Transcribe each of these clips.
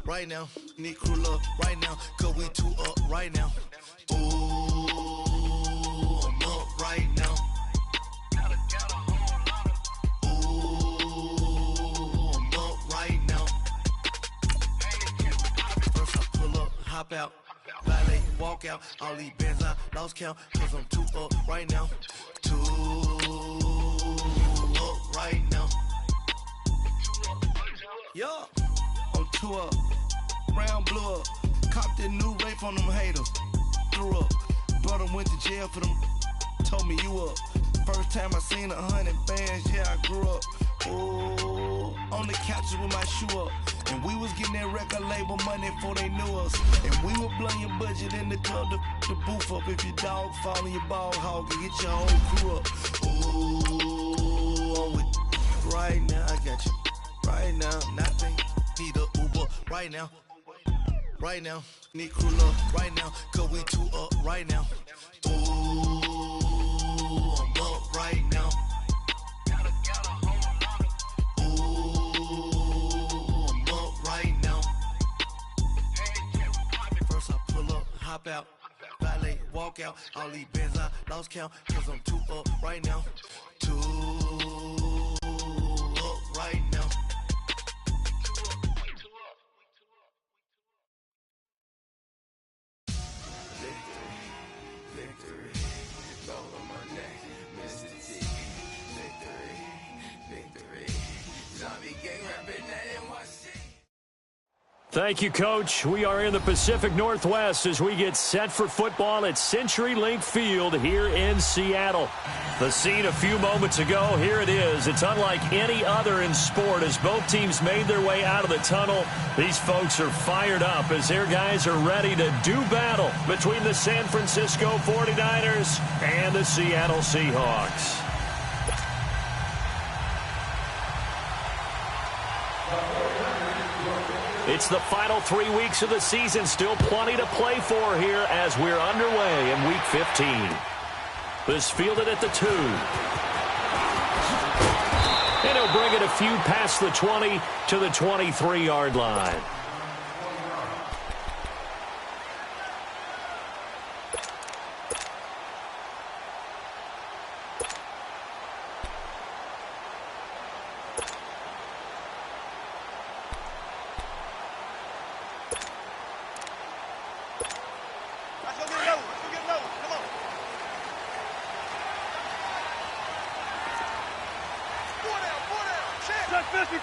Right now, need crew love right now, cause we two up right now. Ooh, I'm up right now. Ooh, I'm up right now. First I pull up, hop out, valet, walk out. All these bands I lost count, cause I'm two up right now. Two up right now. Yeah, I'm two up. Round blew up, copped that new rape on them haters. Threw up, brother went to jail for them. Told me you up. First time I seen 100 bands, yeah, I grew up. Ooh, on the couches with my shoe up. And we was getting that record label money before they knew us. And we were blowing your budget in the club to the booth up. If your dog fall in your ball hog and get your whole crew up. Ooh, I'm with right now, I got you. Right now, nothing, need a Uber right now. Right now, need crew love right now, cause we two up right now. Ooh, I'm up right now. Ooh, I'm up right now. First I pull up, hop out, valet, walk out. All these bands I lost count, cause I'm two up right now. Two up right now. Thank you, Coach. We are in the Pacific Northwest as we get set for football at CenturyLink Field here in Seattle. The scene a few moments ago, here it is. It's unlike any other in sport as both teams made their way out of the tunnel. These folks are fired up as their guys are ready to do battle between the San Francisco 49ers and the Seattle Seahawks. It's the final 3 weeks of the season. Still plenty to play for here as we're underway in Week 15. This fielded at the 2. And he'll bring it a few past the 20 to the 23-yard line.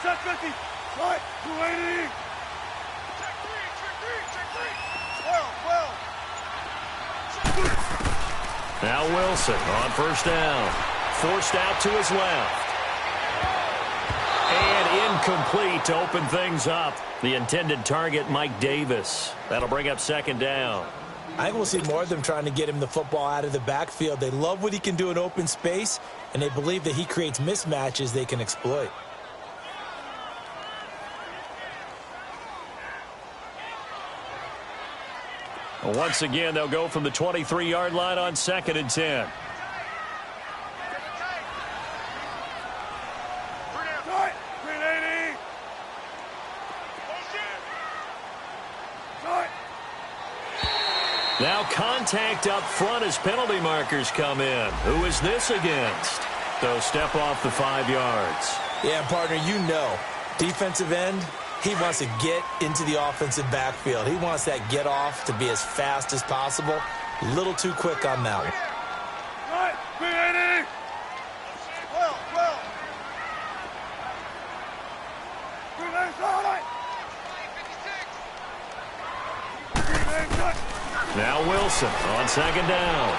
Check 50. Right, 280. Check 3. 12. Now Wilson on first down. Forced out to his left. And incomplete to open things up. The intended target, Mike Davis. That'll bring up second down. I think we'll see more of them trying to get him the football out of the backfield. They love what he can do in open space, and they believe that he creates mismatches they can exploit. Once again, they'll go from the 23-yard line on 2nd and 10. Now contact up front as penalty markers come in. Who is this against? They'll step off the 5 yards. Yeah, partner, you know, defensive end, he wants to get into the offensive backfield. He wants that get off to be as fast as possible. A little too quick on that one. Right, 380. Well. 386. Now Wilson on second down.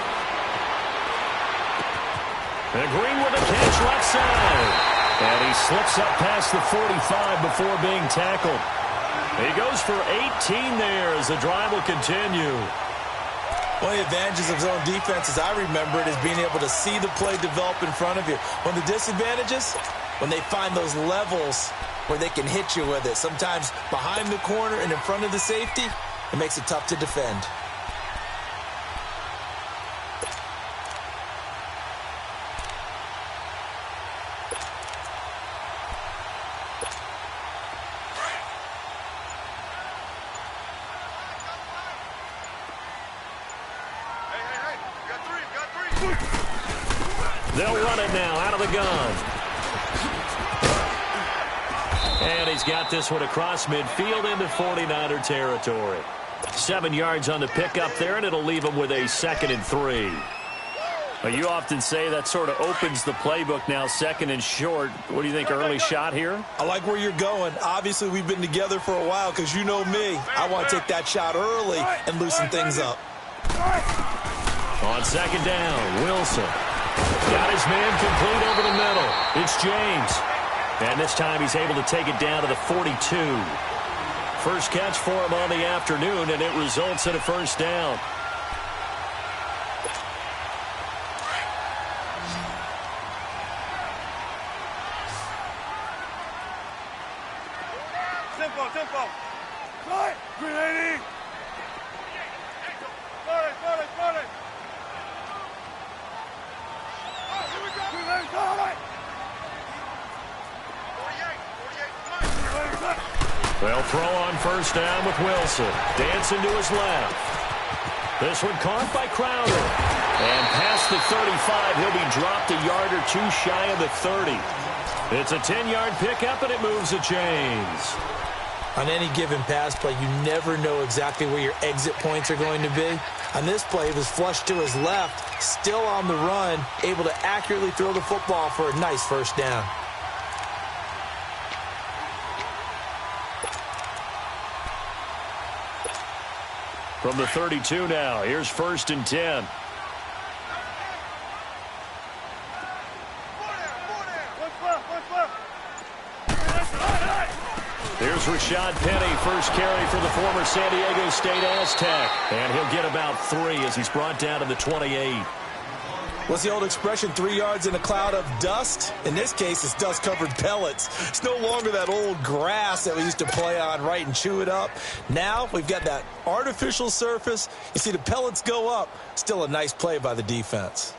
And Green with a catch left side. And he slips up past the 45 before being tackled. He goes for 18 there as the drive will continue. One of the advantages of zone defense, as I remember it, is being able to see the play develop in front of you. One of the disadvantages, when they find those levels where they can hit you with it. Sometimes behind the corner and in front of the safety, it makes it tough to defend. They'll run it now out of the gun. And he's got this one across midfield into 49er territory. 7 yards on the pickup there, and it'll leave him with a 2nd and 3. Well, you often say that sort of opens the playbook now, 2nd and short. What do you think, early shot here? I like where you're going. Obviously, we've been together for a while because you know me. I want to take that shot early and loosen things up. On 2nd down, Wilson. Got his man complete over the middle. It's James. And this time he's able to take it down to the 42. First catch for him on the afternoon, and it results in a 1st down. Tempo. Right. 380. Got it. Oh, here we go. 380. All right. 48. They'll throw on 1st down with Wilson. Dancing to his left. This one caught by Crowder. And past the 35, he'll be dropped a yard or 2 shy of the 30. It's a 10-yard pickup, and it moves the chains. On any given pass play, you never know exactly where your exit points are going to be. On this play, it was flushed to his left, still on the run, able to accurately throw the football for a nice 1st down. From the 32 now, here's 1st and 10. Here's Rashad Penny, first carry for the former San Diego State Aztec. And he'll get about 3 as he's brought down to the 28. What's the old expression, 3 yards in a cloud of dust? In this case, it's dust-covered pellets. It's no longer that old grass that we used to play on, right, and chew it up. Now we've got that artificial surface. You see the pellets go up. Still a nice play by the defense.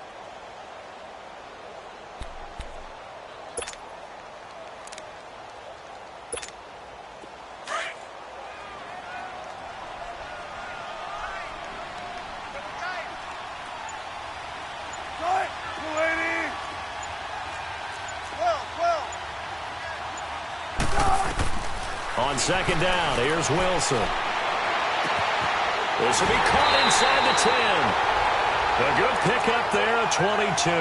On 2nd down, here's Wilson. This will be caught inside the 10. A good pickup there, 22.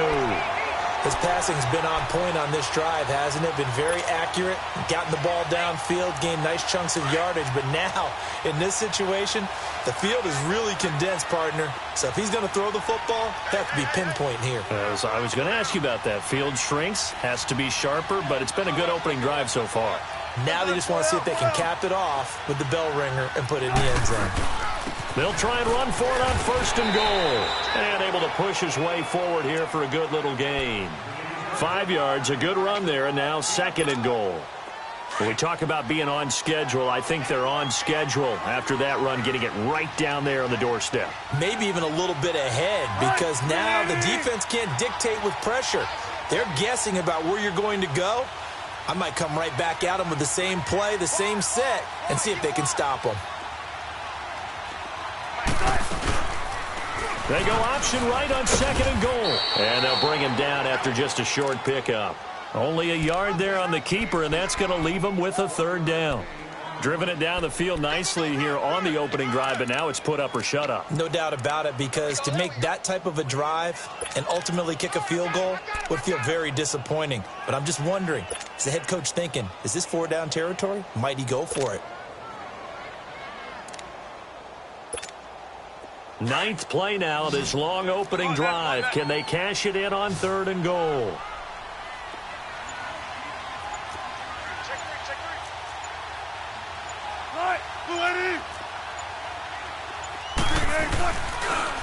His passing's been on point on this drive, hasn't it? Been very accurate, gotten the ball downfield, gained nice chunks of yardage. But now, in this situation, the field is really condensed, partner. So if he's going to throw the football, that could be pinpoint here. I was going to ask you about that. Field shrinks, has to be sharper, but it's been a good opening drive so far. Now they just want to see if they can cap it off with the bell ringer and put it in the end zone. They'll try and run for it on 1st and goal. And able to push his way forward here for a good little gain. 5 yards, a good run there, and now 2nd and goal. When we talk about being on schedule, I think they're on schedule after that run, getting it right down there on the doorstep. Maybe even a little bit ahead, because now the defense can't dictate with pressure. They're guessing about where you're going to go. I might come right back at them with the same play, the same set, and see if they can stop them. They go option right on 2nd and goal. And they'll bring him down after just a short pickup. Only a yard there on the keeper, and that's going to leave him with a 3rd down. Driven it down the field nicely here on the opening drive, but now it's put up or shut up. No doubt about it, because to make that type of a drive and ultimately kick a field goal would feel very disappointing. But I'm just wondering, is the head coach thinking, is this 4-down territory? Might he go for it? 9th play now, this long opening drive. Can they cash it in on 3rd and goal?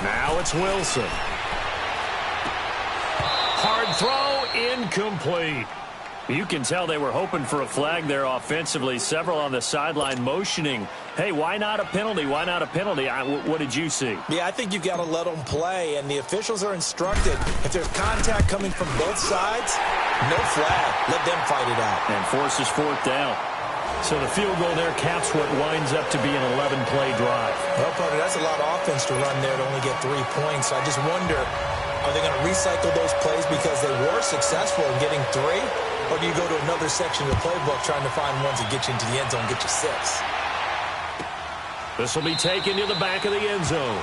Now it's Wilson. Hard throw, incomplete. You can tell they were hoping for a flag there offensively. Several on the sideline motioning, hey, why not a penalty? Why not a penalty? What did you see? Yeah, I think you've got to let them play, and the officials are instructed. If there's contact coming from both sides, no flag. Let them fight it out. And forces 4th down. So the field goal there caps what winds up to be an 11-play drive. Well, partner, that's a lot of offense to run there to only get 3 points. I just wonder, Are they going to recycle those plays because they were successful in getting 3? Or do you go to another section of the playbook trying to find ones that get you into the end zone and get you 6? This will be taken to the back of the end zone.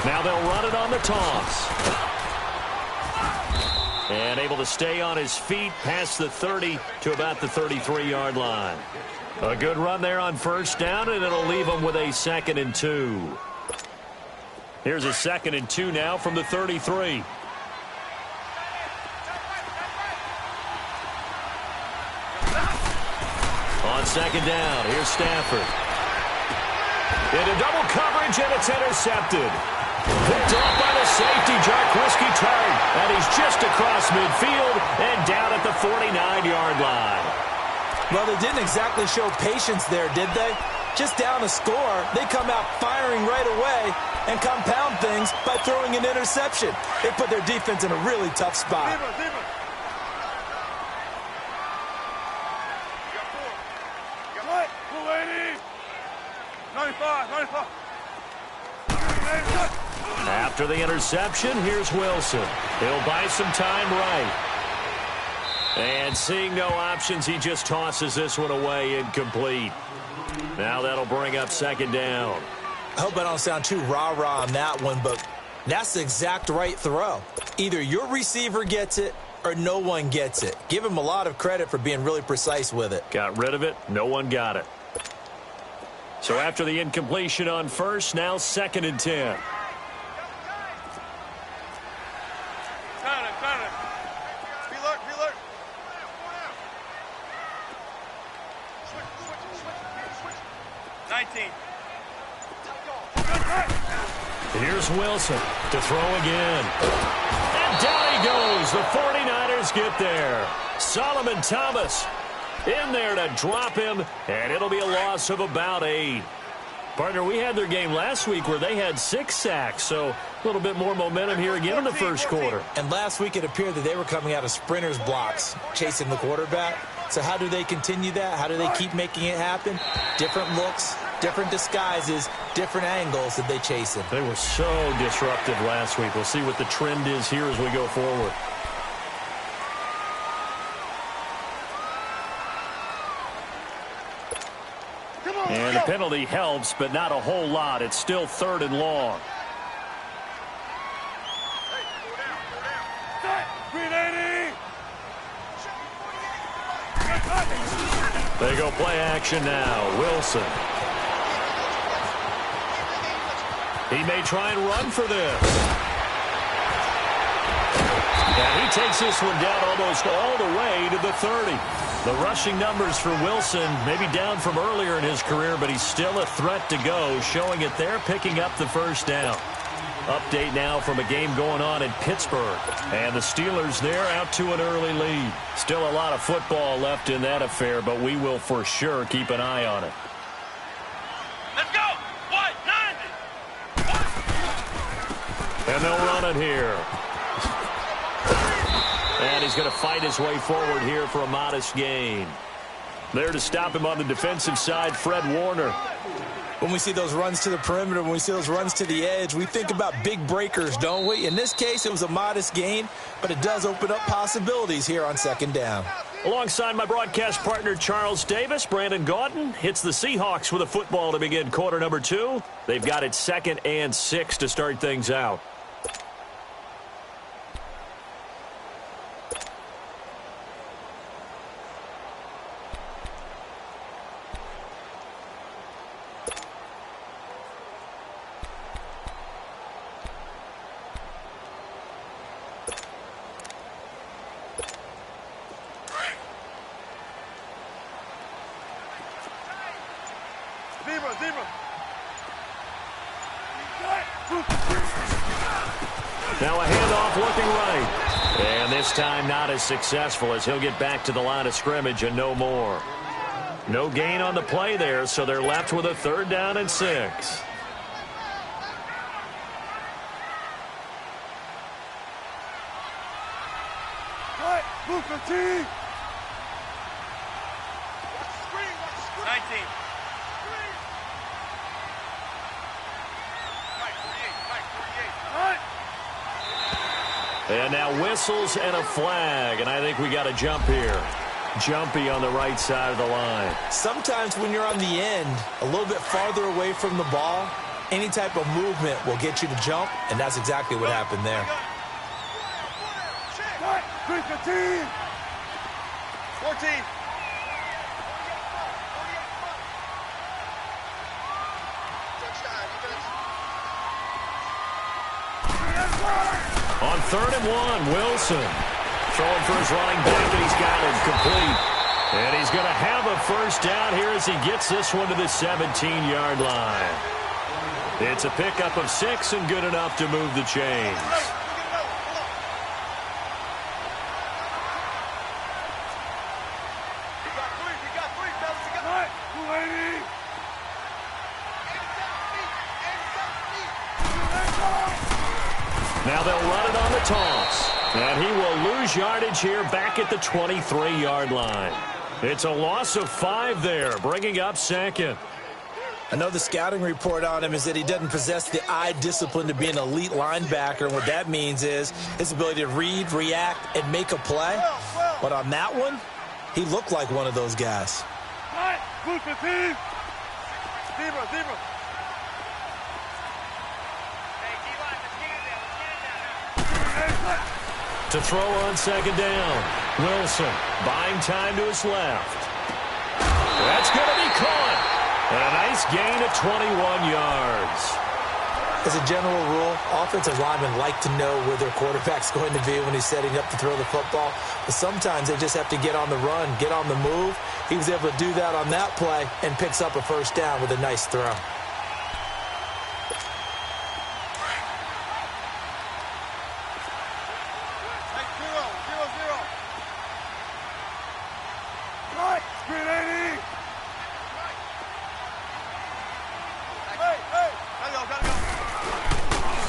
Now they'll run it on the toss. And able to stay on his feet past the 30 to about the 33-yard line. A good run there on first down, and it'll leave them with a 2nd and 2. Here's a 2nd and 2 now from the 33. On 2nd down, here's Stafford. Into double coverage, and it's intercepted. Picked off by the safety, Jarquiski Tart, and he's just across midfield and down at the 49-yard line. Well, they didn't exactly show patience there, did they? Just down a score, they come out firing right away and compound things by throwing an interception. They put their defense in a really tough spot. What? 280. 95, 95. After the interception, here's Wilson. He'll buy some time right. And seeing no options, he just tosses this one away, incomplete. Now that'll bring up 2nd down. I hope I don't sound too rah-rah on that one, but that's the exact right throw. Either your receiver gets it or no one gets it. Give him a lot of credit for being really precise with it. Got rid of it. No one got it. So after the incompletion on first, now 2nd and 10. Here's Wilson to throw again. And down he goes. The 49ers get there. Solomon Thomas in there to drop him, and it'll be a loss of about 8. Partner, we had their game last week where they had 6 sacks, so a little bit more momentum here again in the first quarter. And last week it appeared that they were coming out of sprinters blocks, chasing the quarterback. So how do they continue that? How do they keep making it happen? Different looks, different disguises, different angles that they chase him. They were so disruptive last week. We'll see what the trend is here as we go forward. And the penalty helps, but not a whole lot. It's still 3rd and long. They go play action now. Wilson. He may try and run for this. And he takes this one down almost all the way to the 30. The rushing numbers for Wilson maybe down from earlier in his career, but he's still a threat to go, showing it there, picking up the first down. Update now from a game going on in Pittsburgh. And the Steelers there out to an early lead. Still a lot of football left in that affair, but we will for sure keep an eye on it. Let's go! What? 90! And they'll run it here. And he's going to fight his way forward here for a modest gain. There to stop him on the defensive side, Fred Warner. When we see those runs to the perimeter, when we see those runs to the edge, we think about big breakers, don't we? In this case, it was a modest gain, but it does open up possibilities here on 2nd down. Alongside my broadcast partner, Charles Davis, Brandon Gaudin hits the Seahawks with a football to begin quarter number 2. They've got it 2nd and 6 to start things out. And this time not as successful as he'll get back to the line of scrimmage and no more. No gain on the play there, so they're left with a 3rd down and 6. Move 15. 19. And now whistles and a flag, and I think we got a jump here. Jumpy on the right side of the line. Sometimes when you're on the end, a little bit farther away from the ball, any type of movement will get you to jump, and that's exactly what happened there. 15. 14. On 3rd and 1, Wilson. Throwing for his running back, and he's got it complete. And he's going to have a 1st down here as he gets this one to the 17-yard line. It's a pickup of 6 and good enough to move the chains. Now they'll run it on the toss. And he will lose yardage here back at the 23-yard line. It's a loss of 5 there, bringing up 2nd. I know the scouting report on him is that he doesn't possess the eye discipline to be an elite linebacker. And what that means is his ability to read, react, and make a play. But on that one, he looked like one of those guys. Move 15. Zebra. To throw on 2nd down. Wilson buying time to his left. That's going to be caught. And a nice gain of 21 yards. As a general rule, offensive linemen like to know where their quarterback's going to be when he's setting up to throw the football. But sometimes they just have to get on the run, get on the move. He was able to do that on that play and picks up a 1st down with a nice throw.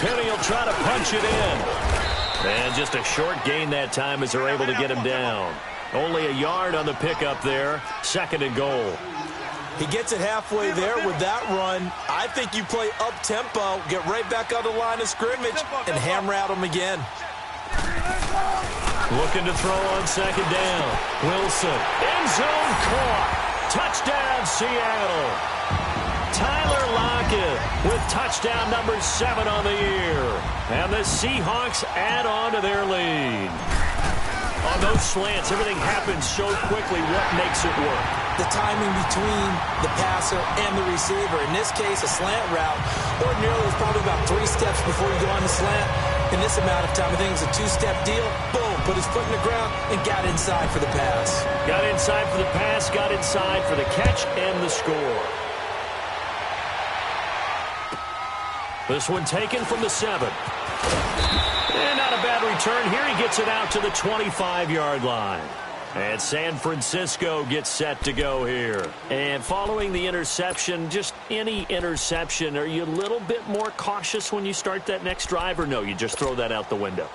Penny will try to punch it in. And just a short gain that time as they're able to get him down. Only a yard on the pickup there. 2nd and goal. He gets it halfway there with that run. I think you play up-tempo, get right back on the line of scrimmage, and hammer at him again. Looking to throw on 2nd down. Wilson. End zone caught. Touchdown, Seattle. Tyler Lockett with touchdown number 7 on the year. And the Seahawks add on to their lead. On those slants, everything happens so quickly. What makes it work? The timing between the passer and the receiver. In this case, a slant route. Ordinarily, it's probably about 3 steps before you go on the slant. In this amount of time, I think it was a 2-step deal. Boom, put his foot in the ground and got inside for the pass. Got inside for the pass, got inside for the catch and the score. This one taken from the 7. And not a bad return here. He gets it out to the 25-yard line. And San Francisco gets set to go here. And following the interception, just any interception, are you a little bit more cautious when you start that next drive, or no, you just throw that out the window?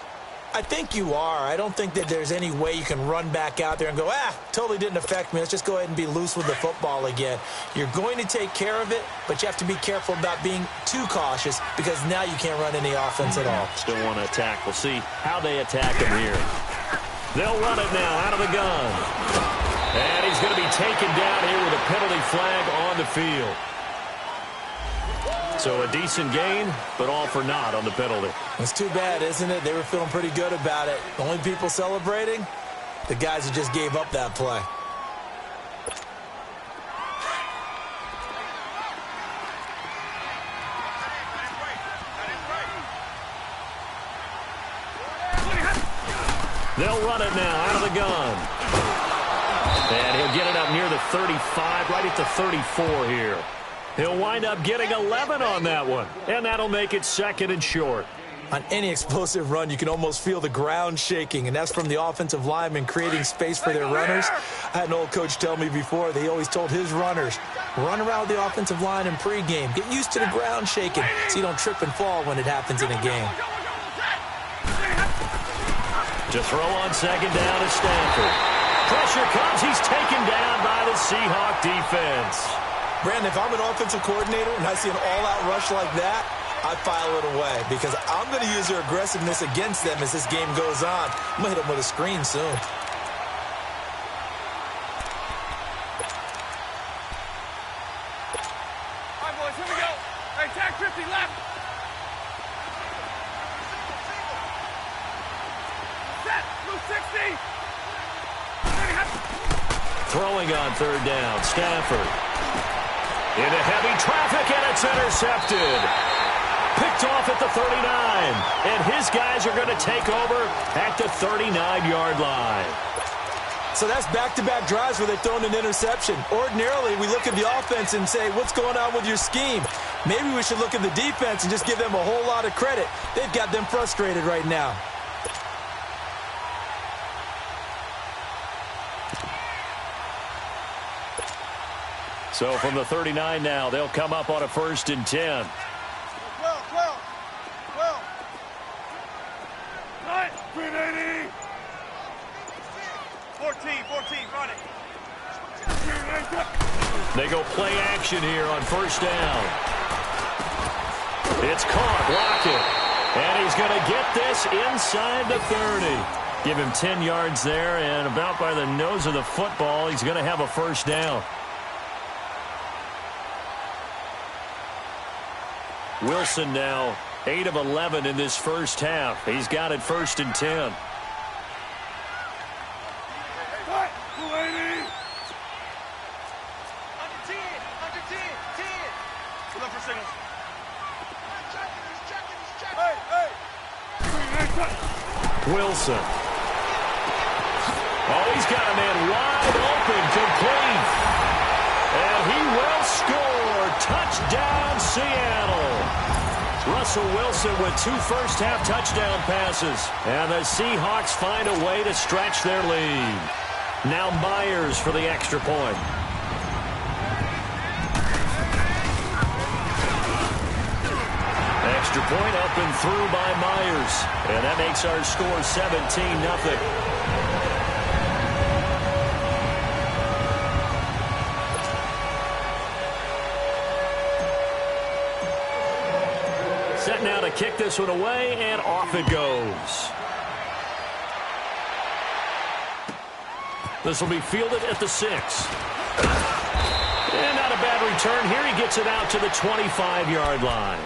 I think you are. I don't think that there's any way you can run back out there and go, totally didn't affect me. Let's just go ahead and be loose with the football again. You're going to take care of it, but you have to be careful about being too cautious because now you can't run any offense at all. Still want to attack. We'll see how they attack him here. They'll run it now out of the gun. And he's going to be taken down here with a penalty flag on the field. So a decent gain, but all for naught on the penalty. It's too bad, isn't it? They were feeling pretty good about it. The only people celebrating, the guys who just gave up that play. They'll run it now out of the gun. And he'll get it up near the 35, right at the 34 here. He'll wind up getting 11 on that one. And that'll make it 2nd and short. On any explosive run, you can almost feel the ground shaking, and that's from the offensive linemen creating space for their runners. I had an old coach tell me before, they always told his runners, run around the offensive line in pregame. Get used to the ground shaking so you don't trip and fall when it happens in a game. To throw on second down is Stanford. Pressure comes. He's taken down by the Seahawk defense. Brandon, if I'm an offensive coordinator and I see an all-out rush like that, I file it away because I'm going to use their aggressiveness against them as this game goes on. I'm going to hit them with a screen soon. All right, boys, here we go. Hey, tag 50 left. Set, blue 60. Throwing on third down, Stanford. Into heavy traffic, and it's intercepted. Picked off at the 39, and his guys are going to take over at the 39-yard line. So that's back-to-back drives where they've thrown an interception. Ordinarily, we look at the offense and say, what's going on with your scheme? Maybe we should look at the defense and just give them a whole lot of credit. They've got them frustrated right now. So from the 39 now, they'll come up on a 1st and 10. 12. 380. 14, run it. They go play action here on 1st down. It's caught, Lockett. And he's going to get this inside the 30. Give him 10 yards there, and about by the nose of the football, he's going to have a 1st down. Wilson now 8 of 11 in this first half. He's got it 1st and 10. Wilson. Oh, he's got a man wide open, complete. And he will score. Touchdown, Seattle. Russell Wilson with 2 first-half touchdown passes. And the Seahawks find a way to stretch their lead. Now Myers for the extra point. Extra point up and through by Myers. And that makes our score 17-0. Set now to kick this one away, and off it goes. This will be fielded at the 6. And not a bad return here. He gets it out to the 25-yard line.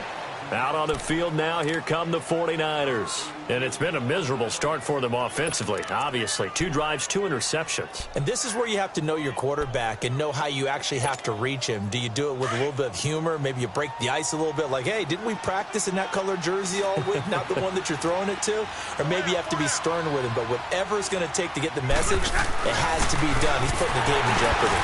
Out on the field now, here come the 49ers. And it's been a miserable start for them offensively, obviously. 2 drives, 2 interceptions. And this is where you have to know your quarterback and know how you actually have to reach him. Do you do it with a little bit of humor? Maybe you break the ice a little bit like, hey, didn't we practice in that colored jersey all week, not the one that you're throwing it to? Or maybe you have to be stern with him. But whatever it's going to take to get the message, it has to be done. He's putting the game in jeopardy.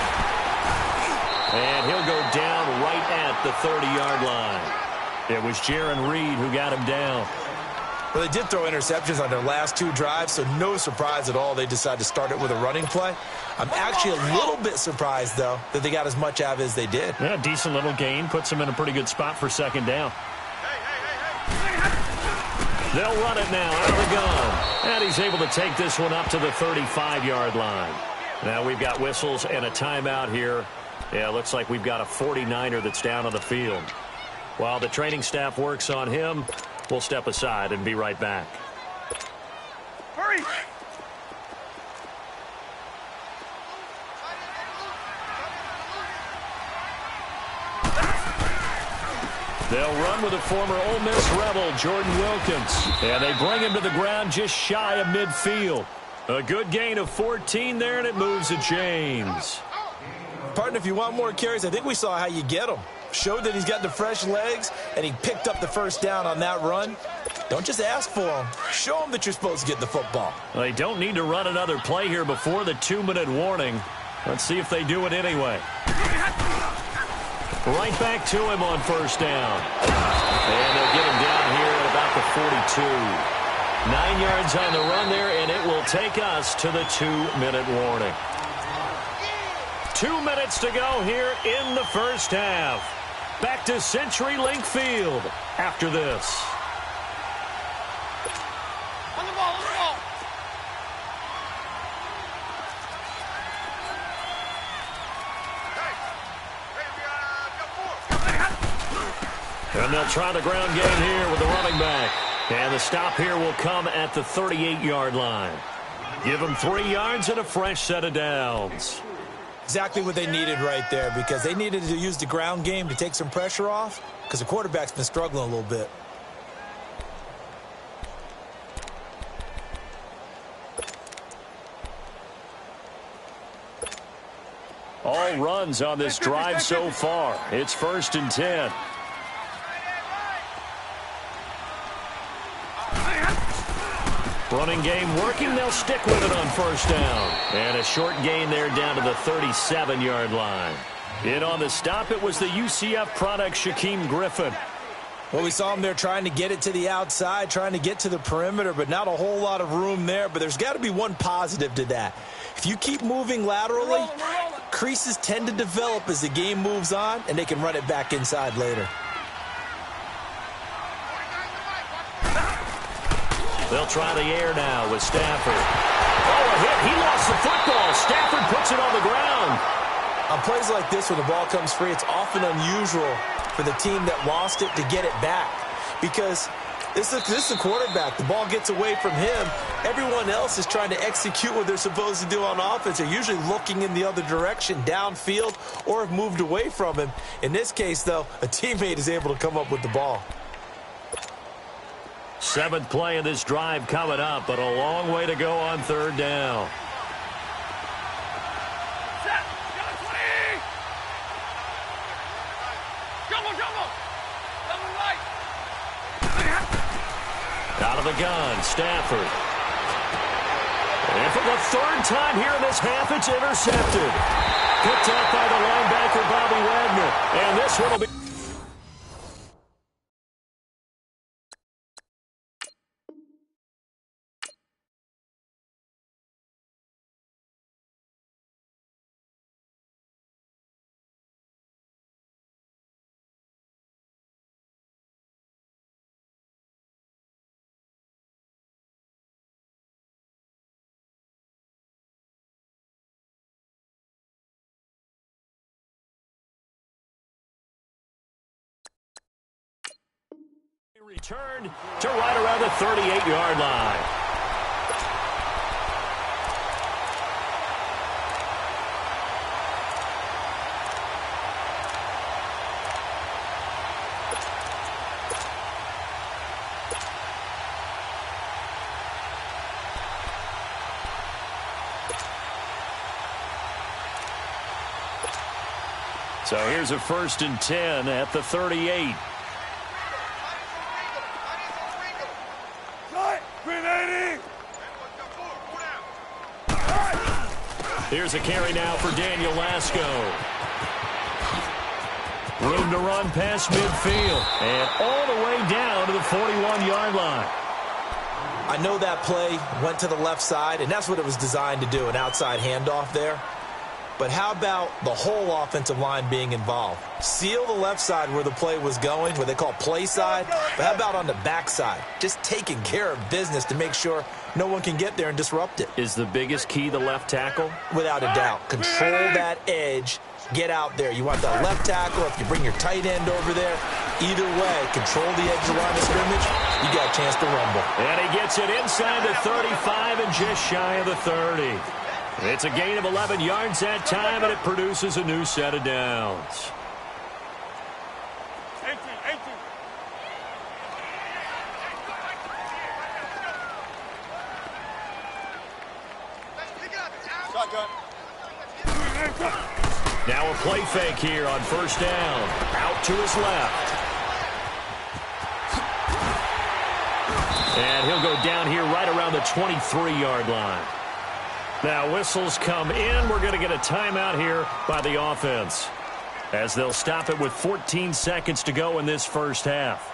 And he'll go down right at the 30-yard line. It was Jaron Reed who got him down. Well, they did throw interceptions on their last 2 drives, so no surprise at all they decided to start it with a running play. I'm actually a little bit surprised, though, that they got as much out of it as they did. Yeah, decent little gain. Puts them in a pretty good spot for 2nd down. They'll run it now out of the gun. And he's able to take this one up to the 35-yard line. Now we've got whistles and a timeout here. Yeah, looks like we've got a 49er that's down on the field. While the training staff works on him, we'll step aside and be right back. Hurry! They'll run with a former Ole Miss Rebel, Jordan Wilkins. And they bring him to the ground just shy of midfield. A good gain of 14 there, and it moves to James. Partner, if you want more carries, I think we saw how you get them. Showed that he's got the fresh legs, and he picked up the 1st down on that run. Don't just ask for him. Show him that you're supposed to get the football. Well, they don't need to run another play here before the 2-minute warning. Let's see if they do it anyway. Right back to him on 1st down. And they'll get him down here at about the 42. 9 yards on the run there, and it will take us to the 2-minute warning. 2 minutes to go here in the first half. Back to CenturyLink Field after this. On the ball, on the ball. And they'll try the ground game here with the running back. And the stop here will come at the 38-yard line. Give them 3 yards and a fresh set of downs. Exactly what they needed right there, because they needed to use the ground game to take some pressure off, because the quarterback's been struggling a little bit. All runs on this drive so far. It's 1st and 10. Running game working. They'll stick with it on 1st down. And a short gain there down to the 37-yard line. In on the stop, it was the UCF product, Shaquem Griffin. Well, we saw him there trying to get it to the outside, trying to get to the perimeter, but not a whole lot of room there. But there's got to be one positive to that. If you keep moving laterally, creases tend to develop as the game moves on, and they can run it back inside later. They'll try the air now with Stafford. Oh, a hit. He lost the football. Stafford puts it on the ground. On plays like this, when the ball comes free, it's often unusual for the team that lost it to get it back, because this is the quarterback. The ball gets away from him. Everyone else is trying to execute what they're supposed to do on offense. They're usually looking in the other direction, downfield, or have moved away from him. In this case, though, a teammate is able to come up with the ball. 7th play of this drive coming up, but a long way to go on 3rd down. Set. Got 20. Jumbo, jumbo. Double right. Out of the gun, Stafford. And for the 3rd time here in this half, it's intercepted. Picked up by the linebacker, Bobby Wagner. And this one will be... returned to right around the 38-yard line. So here's a 1st and 10 at the 38. Here's a carry now for Daniel Lasco. Room to run past midfield. And all the way down to the 41-yard line. I know that play went to the left side, and that's what it was designed to do, an outside handoff there. But how about the whole offensive line being involved? Seal the left side where the play was going, what they call play side. But how about on the back side? Just taking care of business to make sure no one can get there and disrupt it. Is the biggest key the left tackle? Without a doubt. Control that edge. Get out there. You want that left tackle. If you bring your tight end over there, either way, control the edge of the line of scrimmage, you got a chance to rumble. And he gets it inside the 35 and just shy of the 30. It's a gain of 11 yards that time, and it produces a new set of downs. 18. Shotgun. Now a play fake here on 1st down. Out to his left. And he'll go down here right around the 23-yard line. Now whistles come in. We're going to get a timeout here by the offense, as they'll stop it with 14 seconds to go in this first half.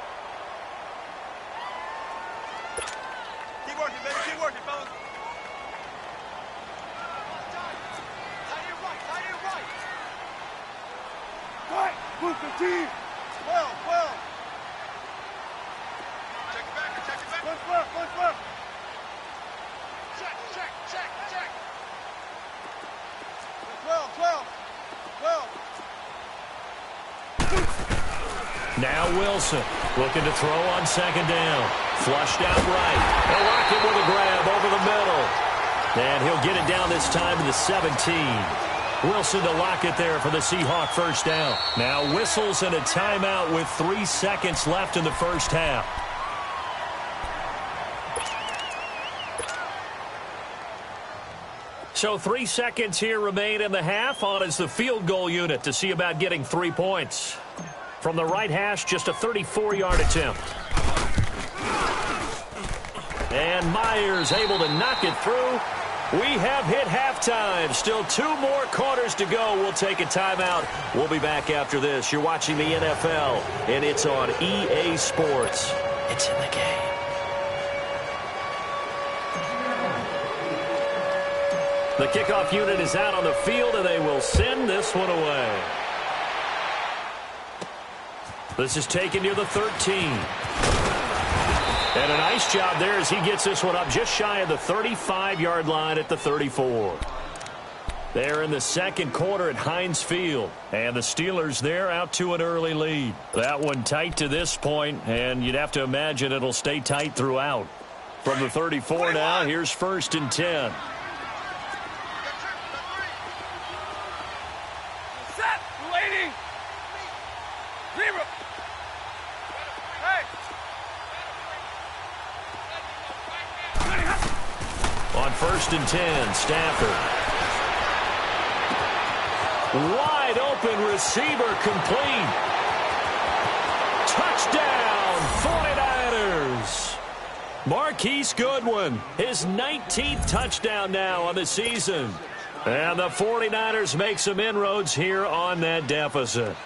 15. 12. Check it back. What's left? Check. 12. Now Wilson looking to throw on second down. Flushed out right. They'll lock him with a grab over the middle. And he'll get it down this time to the 17. Wilson to lock it there for the Seahawk first down. Now whistles and a timeout with 3 seconds left in the first half. So 3 seconds here remain in the half. On is the field goal unit to see about getting 3 points. From the right hash, just a 34-yard attempt. And Myers able to knock it through. We have hit halftime. Still 2 more quarters to go. We'll take a timeout. We'll be back after this. You're watching the NFL, and it's on EA Sports. It's in the game. The kickoff unit is out on the field, and they will send this one away. This is taken near the 13. And a nice job there as he gets this one up just shy of the 35-yard line at the 34. They're in the second quarter at Heinz Field. And the Steelers there out to an early lead. That one tight to this point, and you'd have to imagine it'll stay tight throughout. From the 34 now, here's 1st and 10. Set. Waiting. Zero. On 1st and 10, Stafford. Wide open receiver complete. Touchdown, 49ers. Marquise Goodwin, his 19th touchdown now on the season. And the 49ers make some inroads here on that deficit.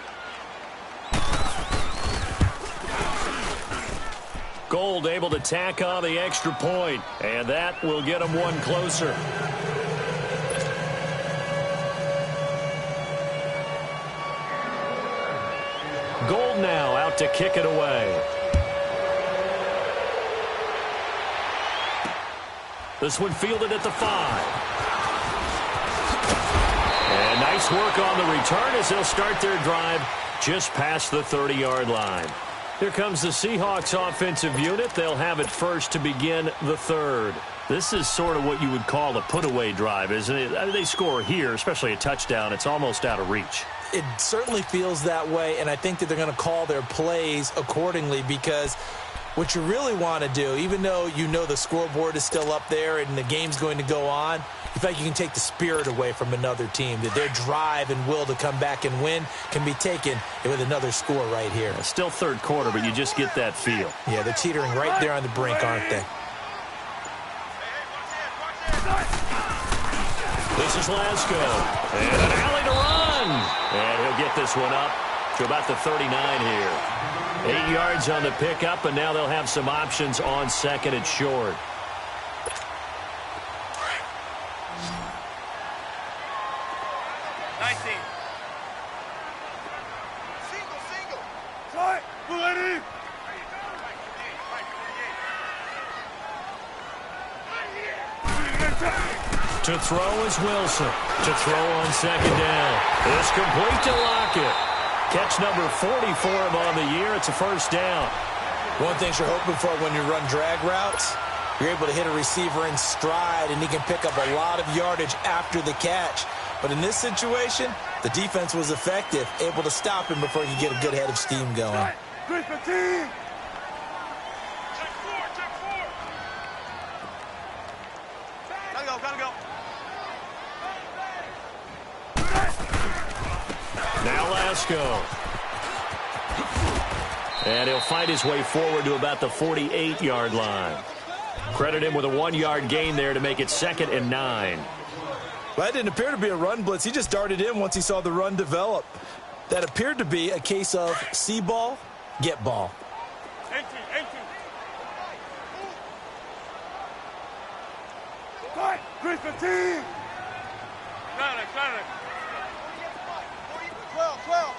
Gold able to tack on the extra point, and that will get them one closer. Gold now out to kick it away. This one fielded at the 5. And nice work on the return as they'll start their drive just past the 30-yard line. Here comes the Seahawks offensive unit. They'll have it first to begin the 3rd. This is sort of what you would call a put-away drive, isn't it? I mean, they score here, especially a touchdown. It's almost out of reach. It certainly feels that way, and I think that they're going to call their plays accordingly because what you really want to do, even though you know the scoreboard is still up there and the game's going to go on, you feel like you can take the spirit away from another team, that their drive and will to come back and win can be taken with another score right here. It's still 3rd quarter, but you just get that feel. Yeah, they're teetering right there on the brink, aren't they? This is Lasco. And an alley to run. And he'll get this one up to about the 39 here. 8 yards on the pickup, and now they'll have some options on 2nd and short. To throw is Wilson. To throw on 2nd down. It's complete to Lockett. Catch number 40 for him on the year. It's a first down. One thing you're hoping for when you run drag routes, you're able to hit a receiver in stride, and he can pick up a lot of yardage after the catch. But in this situation, the defense was effective, able to stop him before he could get a good head of steam going. 3-15. Gotta go. Now Lasco. And he'll fight his way forward to about the 48-yard line. Credit him with a 1-yard gain there to make it 2nd and 9. Well, that didn't appear to be a run blitz. He just darted in once he saw the run develop. That appeared to be a case of see ball, get ball. 18. 3-15. Got it. 12.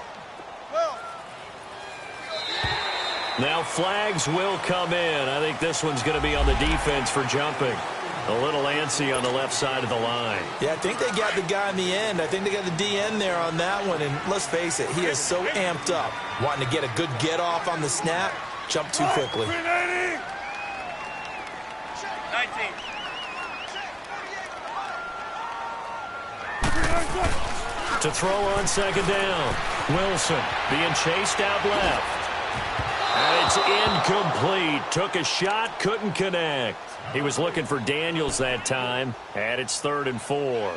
Now flags will come in. I think this one's going to be on the defense for jumping. A little antsy on the left side of the line. Yeah, I think they got the guy in the end. I think they got the DN there on that one. And let's face it, he is so amped up, wanting to get a good get off on the snap, jump too quickly. 19. To throw on second down. Wilson being chased out left. And it's incomplete. Took a shot, couldn't connect. He was looking for Daniels that time, and it's 3rd and 4.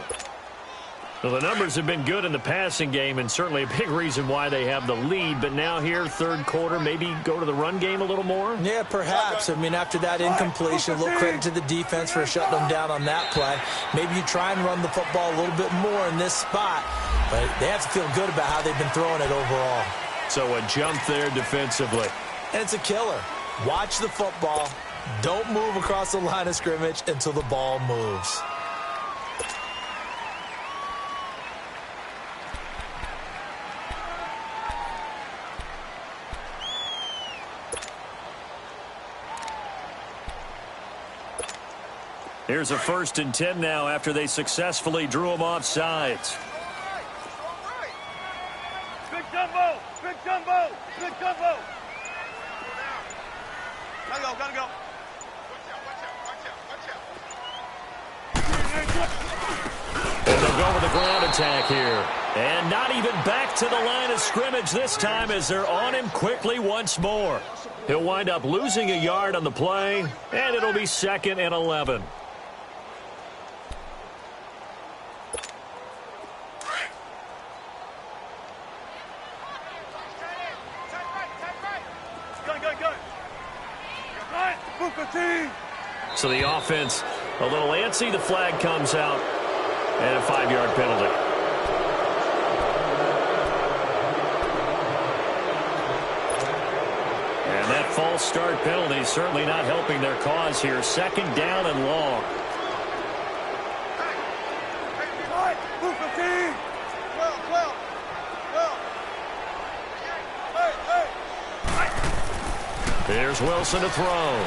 Well, the numbers have been good in the passing game, and certainly a big reason why they have the lead. But now here, third quarter, maybe go to the run game a little more? Yeah, perhaps. I mean, after that incompletion, a little credit to the defense for shutting them down on that play. Maybe you try and run the football a little bit more in this spot, but they have to feel good about how they've been throwing it overall. So a jump there defensively. And it's a killer. Watch the football. Don't move across the line of scrimmage until the ball moves. Here's a 1st and 10 now after they successfully drew him off sides. Big jumbo! Big jumbo! Big jumbo! Gotta go, gotta go. And they'll go with the ground attack here. And not even back to the line of scrimmage this time as they're on him quickly once more. He'll wind up losing a yard on the play, and it'll be 2nd and 11. So the offense a little antsy. The flag comes out, and a 5-yard penalty. And that false start penalty certainly not helping their cause here. 2nd down and long. Here's Wilson to throw.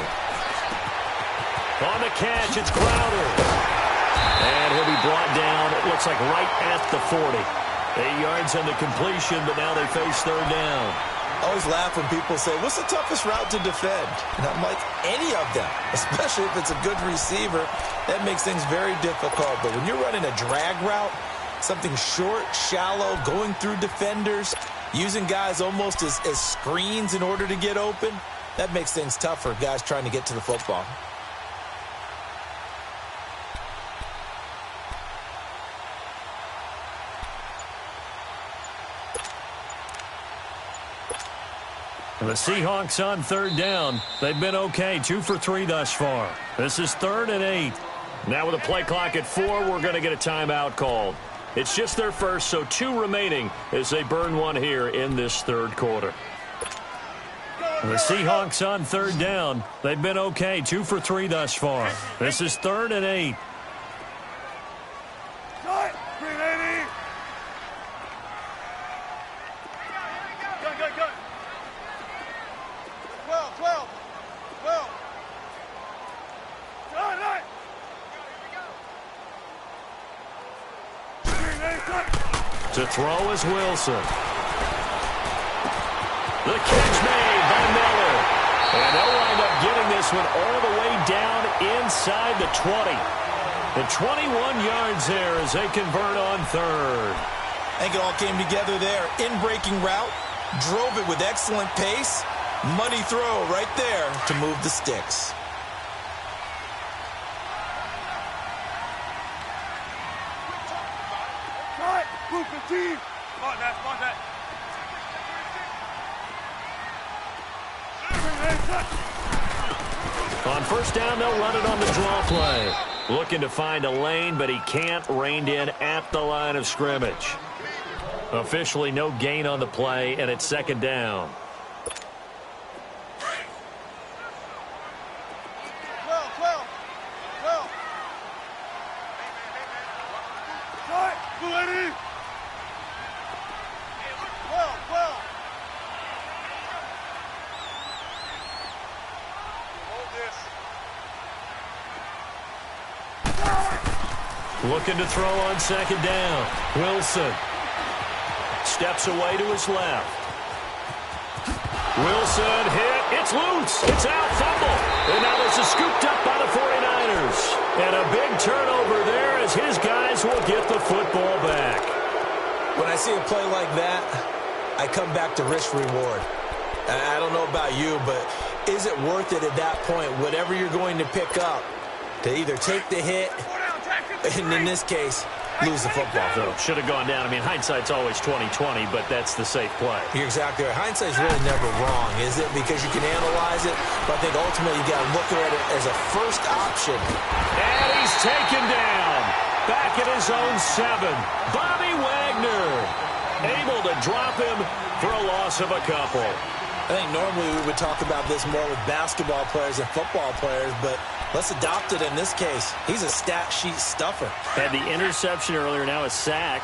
On the catch, it's Crowder. And he'll be brought down, it looks like right at the 40. 8 yards on the completion, but now they face 3rd down. I always laugh when people say, what's the toughest route to defend? And I'm like, any of them, especially if it's a good receiver. That makes things very difficult. But when you're running a drag route, something short, shallow, going through defenders, using guys almost as screens in order to get open, that makes things tough for guys trying to get to the football. The Seahawks on 3rd down. They've been okay, 2 for 3 thus far. This is 3rd and 8. Now with a play clock at 4, we're going to get a timeout called. It's just their first, so 2 remaining as they burn one here in this 3rd quarter. The Seahawks on 3rd down. They've been okay, 2 for 3 thus far. This is 3rd and 8. To throw is Wilson. The catch made by Miller. And they'll wind up getting this one all the way down inside the 20. The 21 yards there as they convert on 3rd. I think it all came together there. In-breaking route, drove it with excellent pace. Money throw right there to move the sticks. On 1st down, they'll run it on the draw play. Looking to find a lane, but he can't. Reined in at the line of scrimmage. Officially no gain on the play, and it's 2nd down. Looking to throw on second down. Wilson steps away to his left. Wilson hit. It's loose. It's out. Fumble. And now this is scooped up by the 49ers. And a big turnover there as his guys will get the football back. When I see a play like that, I come back to risk-reward. I don't know about you, but is it worth it at that point, whatever you're going to pick up, to either take the hit, and in this case, lose the football? So should have gone down. I mean, hindsight's always 20/20, but that's the safe play. You're exactly right. Hindsight's really never wrong, is it? Because you can analyze it, but I think ultimately you got to look at it as a first option. And he's taken down. Back at his own 7. Bobby Wagner able to drop him for a loss of a couple. I think normally we would talk about this more with basketball players and football players, but let's adopt it in this case. He's a stat sheet stuffer. Had the interception earlier, now a sack.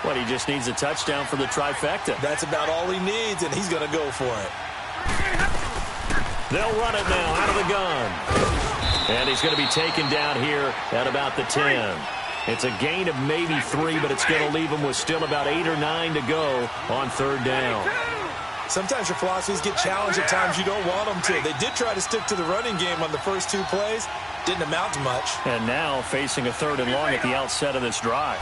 What, he just needs a touchdown for the trifecta. That's about all he needs, and he's going to go for it. They'll run it now out of the gun. And he's going to be taken down here at about the 10. It's a gain of maybe 3, but it's going to leave him with still about 8 or 9 to go on third down. Sometimes your philosophies get challenged at times you don't want them to. They did try to stick to the running game on the first 2 plays. Didn't amount to much. And now facing a 3rd and long at the outset of this drive.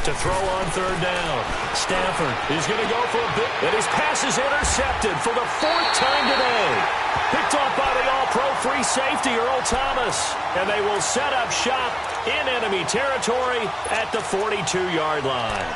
To throw on third down. Stafford is going to go for a bit. And his pass is intercepted for the 4th time today. Picked off by the all-pro free safety, Earl Thomas. And they will set up shop in enemy territory at the 42-yard line.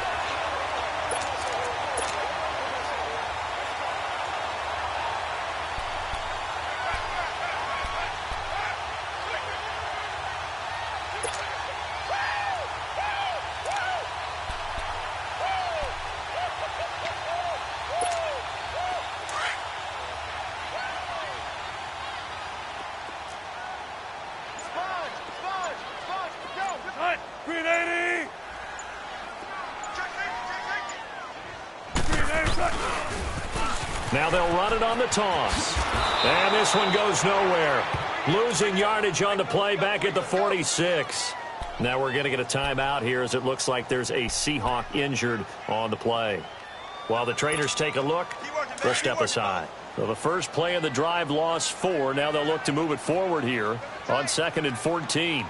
Now they'll run it on the toss. And this one goes nowhere. Losing yardage on the play back at the 46. Now we're going to get a timeout here as it looks like there's a Seahawk injured on the play. While the trainers take a look, we'll step aside. So the first play of the drive lost 4. Now they'll look to move it forward here on 2nd and 14.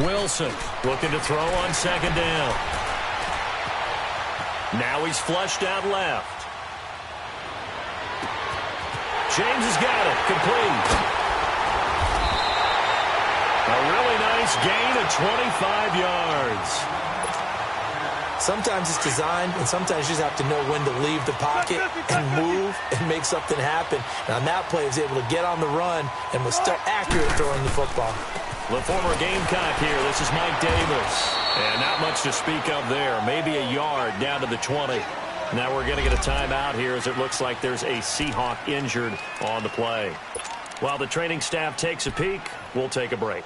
Wilson looking to throw on second down. Now he's flushed out left. James has got it. Complete. A really nice gain of 25 yards. Sometimes it's designed, and sometimes you just have to know when to leave the pocket and move and make something happen. And on that play, he was able to get on the run and was still accurate throwing the football. The former Gamecock here. This is Mike Davis. And not much to speak of there. Maybe a yard down to the 20. Now we're going to get a timeout here as it looks like there's a Seahawk injured on the play. While the training staff takes a peek, we'll take a break.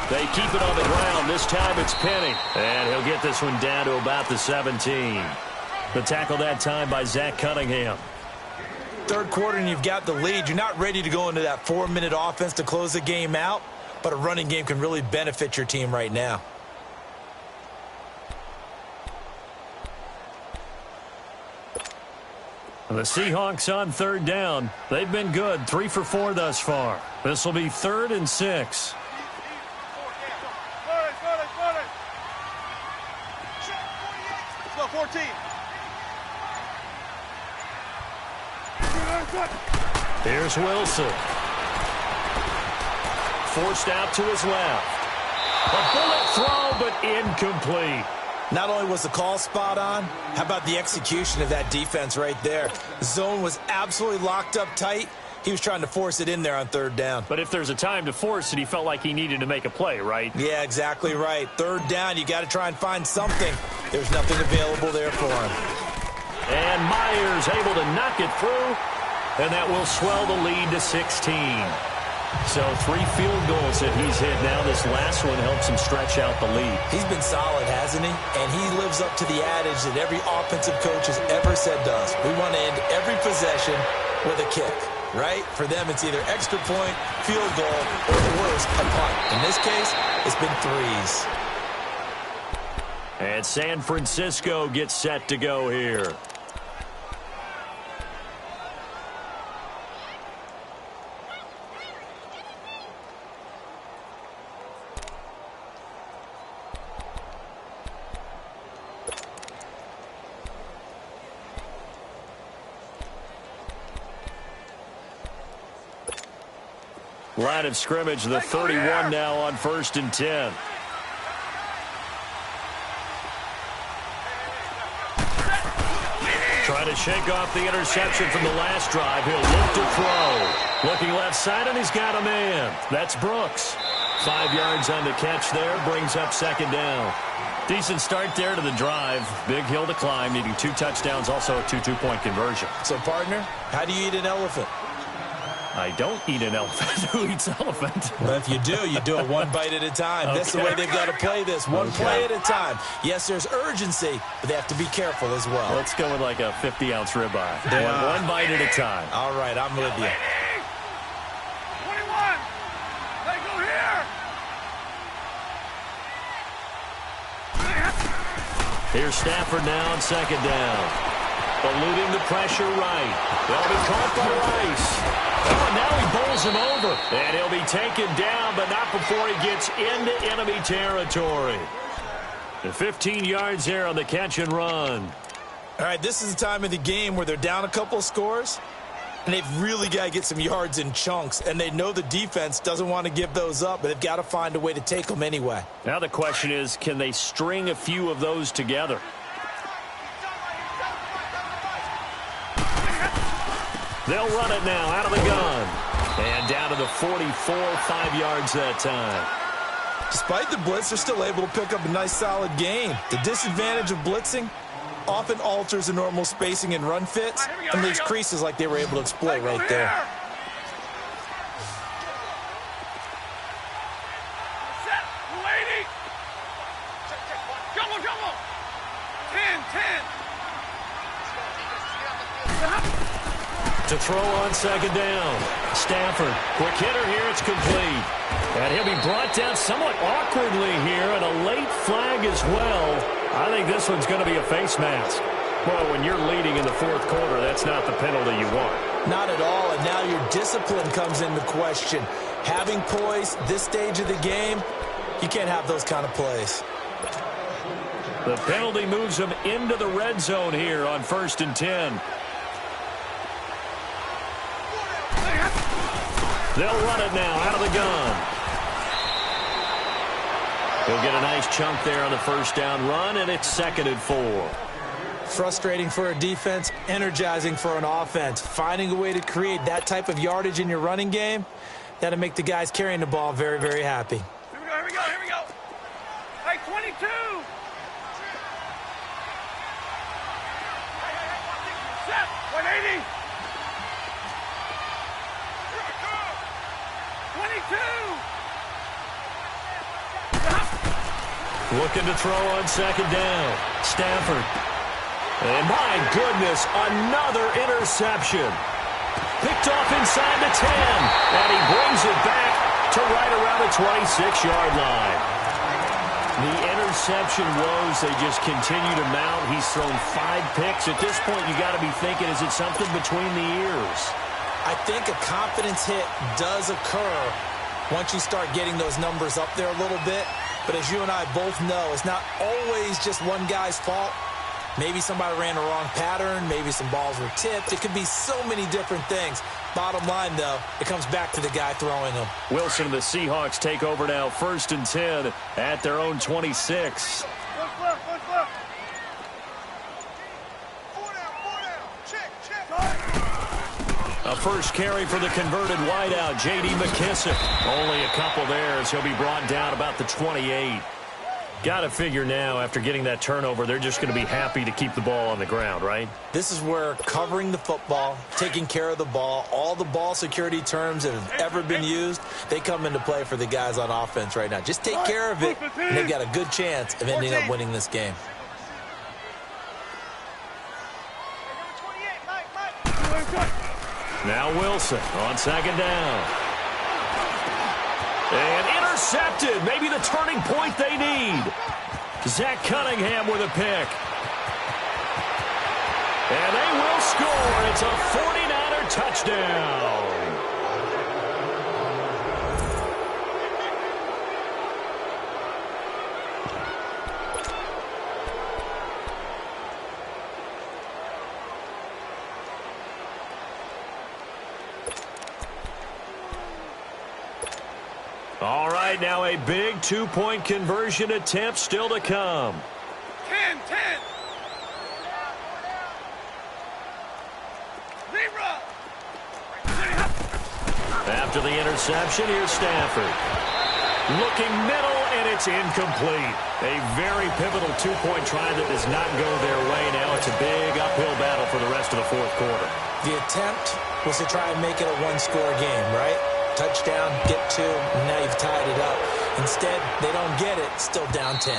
They keep it on the ground. This time it's Penny. And he'll get this one down to about the 17. The tackle that time by Zach Cunningham. Third quarter and you've got the lead. You're not ready to go into that 4-minute offense to close the game out, but a running game can really benefit your team right now. The Seahawks on third down. They've been good. 3 for 4 thus far. This will be 3rd and 6. 14. Here's Wilson. Forced out to his left. A bullet throw, but incomplete. Not only was the call spot on, how about the execution of that defense right there? Zone was absolutely locked up tight. He was trying to force it in there on third down. But if there's a time to force it, he felt like he needed to make a play, right? Yeah, exactly right. Third down, you got to try and find something. There's nothing available there for him. And Myers able to knock it through, and that will swell the lead to 16. So 3 field goals that he's hit now. This last one helps him stretch out the lead. He's been solid, hasn't he? And he lives up to the adage that every offensive coach has ever said to us. We want to end every possession with a kick, right? For them, it's either extra point, field goal, or the worst, a punt. In this case, it's been 3s. And San Francisco gets set to go here. Line of scrimmage, the 31 now on 1st and 10. Trying to shake off the interception from the last drive. He'll look to throw. Looking left side, and he's got a man. That's Brooks. 5 yards on the catch there, brings up 2nd down. Decent start there to the drive. Big hill to climb, needing 2 touchdowns, also a 2 two-point conversion. So, partner, how do you eat an elephant? I don't eat an elephant. Who eats elephant? Well, if you do it 1 bite at a time. Okay. That's the way they've got to play this. One play at a time. Yes, there's urgency, but they have to be careful as well. Let's go with like a 50-ounce ribeye. One bite at a time. All right, I'm with you. 21. They go here. Here's Stafford now on 2nd down. Eluding the pressure right. They'll be caught by Rice. Oh, now he bowls him over. And he'll be taken down, but not before he gets into enemy territory. The 15 yards there on the catch and run. All right, this is the time of the game where they're down a couple of scores, and they've really got to get some yards in chunks, and they know the defense doesn't want to give those up, but they've got to find a way to take them anyway. Now the question is, can they string a few of those together? They'll run it now out of the gun. And down to the 44, 5 yards that time. Despite the blitz, they're still able to pick up a nice, solid gain. The disadvantage of blitzing often alters the normal spacing and run fits and leaves creases like they were able to exploit right there. Set. 280. Jumbo, jumbo. 10. To throw on 2nd down. Stafford, quick hitter here, it's complete. And he'll be brought down somewhat awkwardly here, and a late flag as well. I think this one's going to be a face mask. Well, when you're leading in the 4th quarter, that's not the penalty you want. Not at all, and now your discipline comes into question. Having poise this stage of the game, you can't have those kind of plays. The penalty moves them into the red zone here on 1st and 10. They'll run it now out of the gun. He'll get a nice chunk there on the 1st down run, and it's 2nd and 4. Frustrating for a defense, energizing for an offense. Finding a way to create that type of yardage in your running game, that'll make the guys carrying the ball very, very happy. Here we go. Hey, 22. Set. 180. 22. Looking to throw on 2nd down. Stafford. And my goodness, another interception. Picked off inside the 10. And he brings it back to right around the 26-yard line. The interception woes, they just continue to mount. He's thrown 5 picks. At this point, you got to be thinking, is it something between the ears? I think a confidence hit does occur once you start getting those numbers up there a little bit. But as you and I both know, it's not always just one guy's fault. Maybe somebody ran the wrong pattern. Maybe some balls were tipped. It could be so many different things. Bottom line, though, it comes back to the guy throwing them. Wilson and the Seahawks take over now, 1st and 10 at their own 26. Look. 4 down. Check. A first carry for the converted wideout, J.D. McKissick. Only a couple there as he'll be brought down about the 28. Got to figure now, after getting that turnover, they're just going to be happy to keep the ball on the ground, right? This is where covering the football, taking care of the ball, all the ball security terms that have ever been used, they come into play for the guys on offense right now. Just take care of it, and they've got a good chance of ending up winning this game. Now Wilson on second down. And intercepted. Maybe the turning point they need. Zach Cunningham with a pick. And they will score. It's a 49er touchdown. All right, now a big two-point conversion attempt still to come. 10. After the interception, here's Stafford. Looking middle, and it's incomplete. A very pivotal two-point try that does not go their way. Now it's a big uphill battle for the rest of the fourth quarter. The attempt was to try and make it a one-score game, right? Touchdown, get two, and now you've tied it up. Instead, they don't get it, still down 10.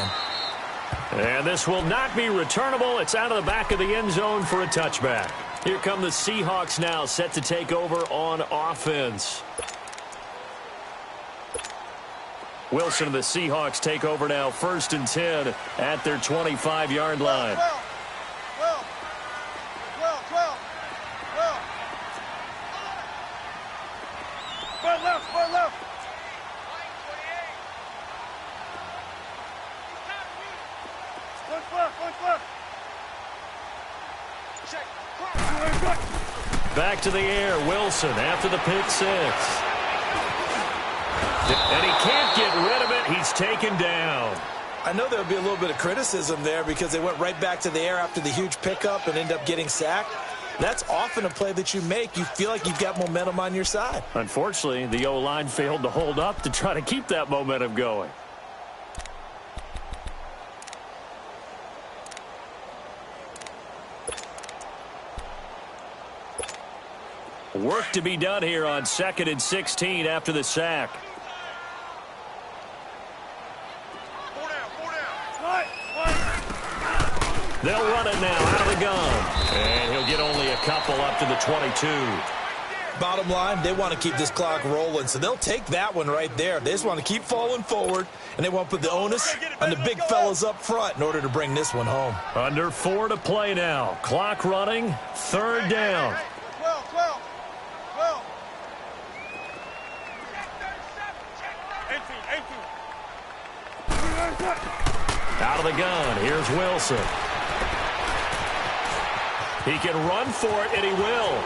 And this will not be returnable. It's out of the back of the end zone for a touchback. Here come the Seahawks now, set to take over on offense. Wilson and the Seahawks take over now, 1st and 10 at their 25-yard line. 12. left. One left. Back to the air, Wilson after the pick six. And he can't get rid of it. He's taken down. I know there'll be a little bit of criticism there because they went right back to the air after the huge pickup and end up getting sacked. That's often a play that you make. You feel like you've got momentum on your side. Unfortunately, the O-line failed to hold up to try to keep that momentum going. Work to be done here on 2nd and 16 after the sack. They'll run it now out of the gun. And he'll get only a couple up to the 22. Bottom line, they want to keep this clock rolling, so they'll take that one right there. They just want to keep falling forward, and they want to put the onus on the big fellas up front in order to bring this one home. Under 4 to play now. Clock running, 3rd down. 12. Out of the gun, here's Wilson. He can run for it, and he will.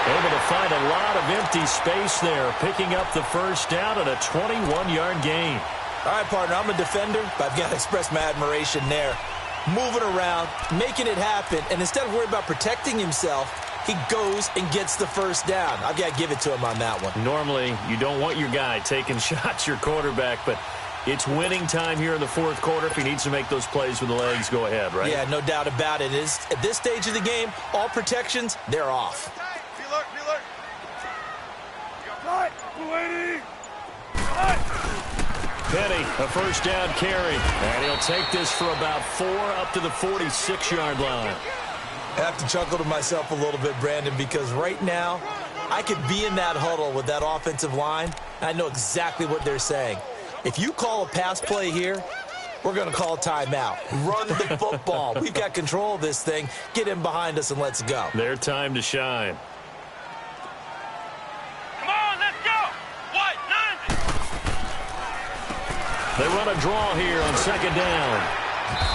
Able to find a lot of empty space there, picking up the 1st down at a 21-yard gain. All right, partner, I'm a defender, but I've got to express my admiration there. Moving around, making it happen, and instead of worrying about protecting himself, he goes and gets the 1st down. I've got to give it to him on that one. Normally, you don't want your guy taking shots, your quarterback, but it's winning time here in the 4th quarter. If he needs to make those plays with the legs, go ahead, right? Yeah, no doubt about it. At this stage of the game, all protections, they're off. Be alert. Penny, a 1st down carry. And he'll take this for about 4 up to the 46-yard line. I have to chuckle to myself a little bit, Brandon, because right now I could be in that huddle with that offensive line, and I know exactly what they're saying. If you call a pass play here, we're going to call a timeout. Run the football. We've got control of this thing. Get in behind us and let's go. Their time to shine. Come on, let's go. What? 90. They run a draw here on 2nd down.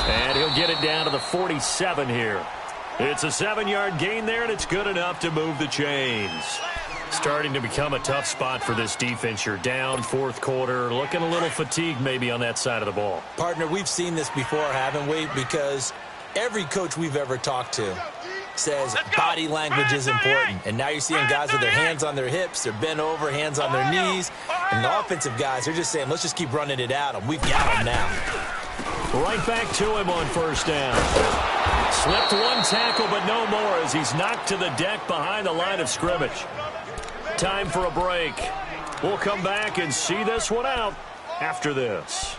And he'll get it down to the 47 here. It's a 7-yard gain there, and it's good enough to move the chains. Starting to become a tough spot for this defense. You're down 4th quarter, looking a little fatigued maybe on that side of the ball. Partner, we've seen this before, haven't we? Because every coach we've ever talked to, says body language is important. And now you're seeing guys with their hands on their hips, they're bent over, hands on their knees. And the offensive guys, they're just saying, let's just keep running it at them. We've got them now. Right back to him on first down. Slipped one tackle, but no more as he's knocked to the deck behind the line of scrimmage. Time for a break. We'll come back and see this one out after this.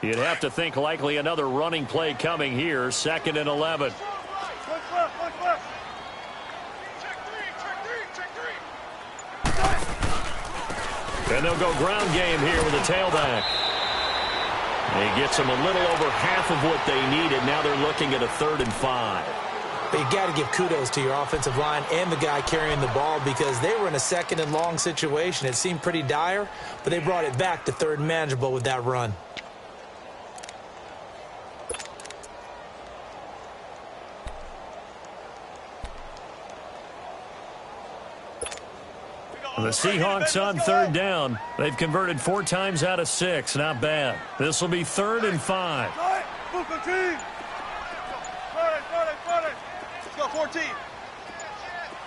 You'd have to think likely another running play coming here. 2nd and 11. And they'll go ground game here with a tailback. He gets them a little over half of what they needed. Now they're looking at a 3rd and 5. But you got to give kudos to your offensive line and the guy carrying the ball because they were in a 2nd and long situation. It seemed pretty dire, but they brought it back to 3rd and manageable with that run. The Seahawks on 3rd down. They've converted 4 times out of 6. Not bad. This will be 3rd and 5. Let's go, 14.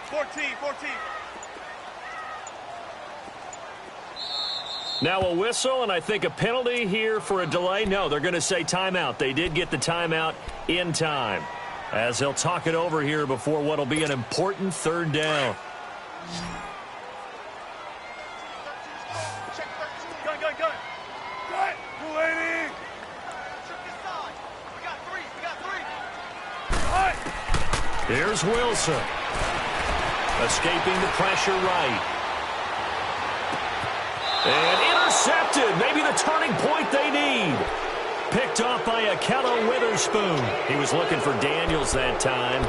14. Now a whistle, and I think a penalty here for a delay. No, they're going to say timeout. They did get the timeout in time, as they'll talk it over here before what will be an important 3rd down. Here's Wilson. Escaping the pressure right. And intercepted. Maybe the turning point they need. Picked off by Akello Witherspoon. He was looking for Daniels that time.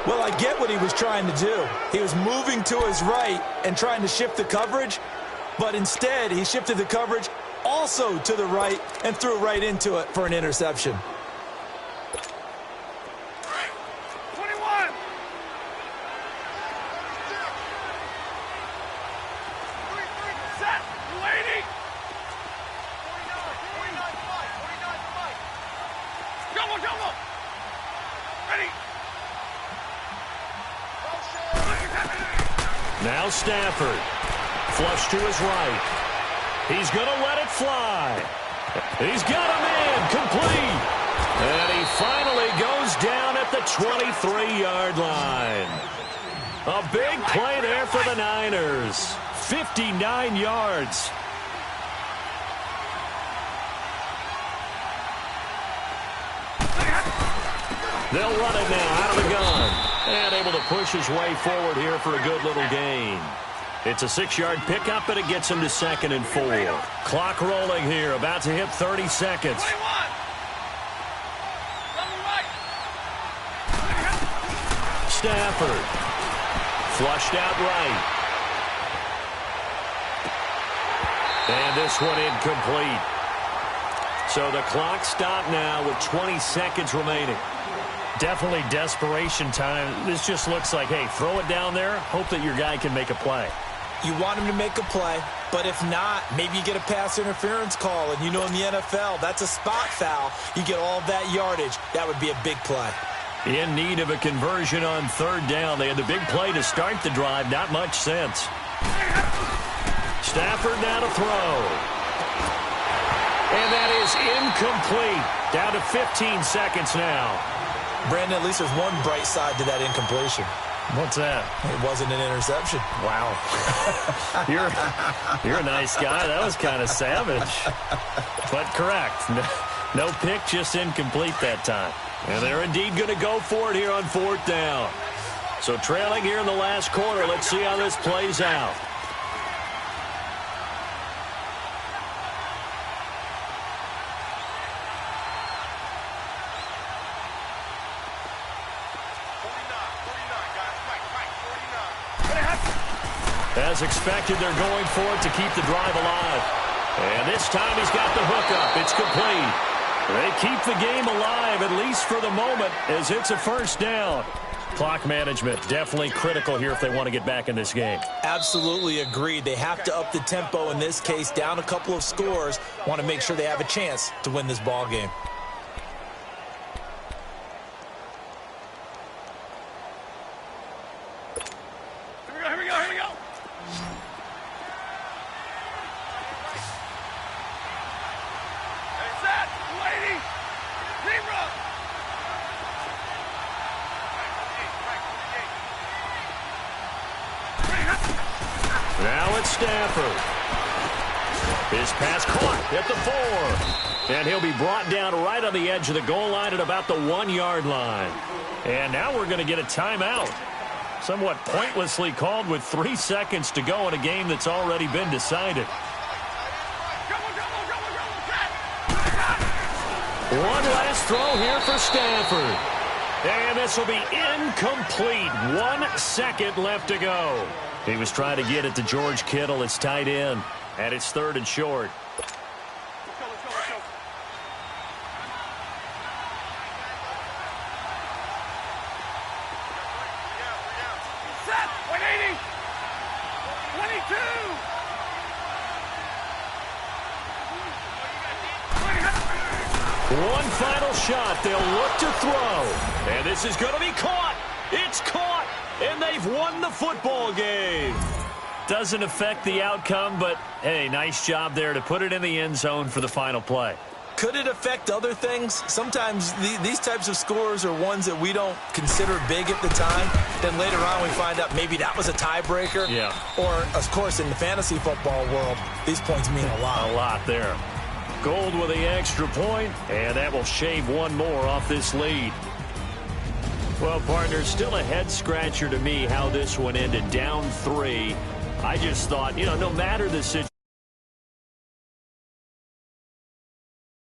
Well, I get what he was trying to do. He was moving to his right and trying to shift the coverage, but instead he shifted the coverage also to the right and threw right into it for an interception. Now Stafford. Flush to his right. He's going to let it fly. He's got him in. Complete. And he finally goes down at the 23-yard line. A big play there for the Niners. 59 yards. They'll run it now out of the gun. And able to push his way forward here for a good little gain. It's a 6-yard pickup, and it gets him to 2nd and 4. Clock rolling here, about to hit 30 seconds. Stafford. Flushed out right. And this one incomplete. So the clock stopped now with 20 seconds remaining. Definitely desperation time. This just looks like, hey, throw it down there, hope that your guy can make a play. You want him to make a play, but if not, maybe you get a pass interference call, and you know in the NFL, that's a spot foul. You get all of that yardage. That would be a big play. In need of a conversion on 3rd down. They had the big play to start the drive. Not much sense. Stafford now to throw. And that is incomplete. Down to 15 seconds now. Brandon, at least there's one bright side to that incompletion. What's that? It wasn't an interception. Wow. You're a nice guy. That was kind of savage. But correct. No pick, just incomplete that time. And they're indeed going to go for it here on 4th down. So trailing here in the last quarter. Let's see how this plays out. As expected, they're going for it to keep the drive alive. And this time he's got the hookup. It's complete. They keep the game alive, at least for the moment, as it's a 1st down. Clock management, definitely critical here if they want to get back in this game. Absolutely agreed. They have to up the tempo in this case, down a couple of scores. Want to make sure they have a chance to win this ball game. Here we go. Hey, set, lady, zebra. Now it's Stafford. His pass caught at the 4. And he'll be brought down right on the edge of the goal line at about the 1-yard line. And now we're going to get a timeout. Somewhat pointlessly called with 3 seconds to go in a game that's already been decided. One last throw here for Stafford. And this will be incomplete. 1 second left to go. He was trying to get it to George Kittle, his tight end. And it's 3rd and short. Let's go. Set, 180. 22. One final shot. They'll look to throw. And this is going to be caught. It's caught. And they've won the football game. Doesn't affect the outcome, but, hey, nice job there to put it in the end zone for the final play. Could it affect other things? Sometimes these types of scores are ones that we don't consider big at the time. Then later on we find out maybe that was a tiebreaker. Yeah. Or, of course, in the fantasy football world, these points mean a lot. A lot there. Gold with the extra point, and that will shave one more off this lead. Well, partner, still a head-scratcher to me how this one ended, down 3. I just thought, no matter the situation.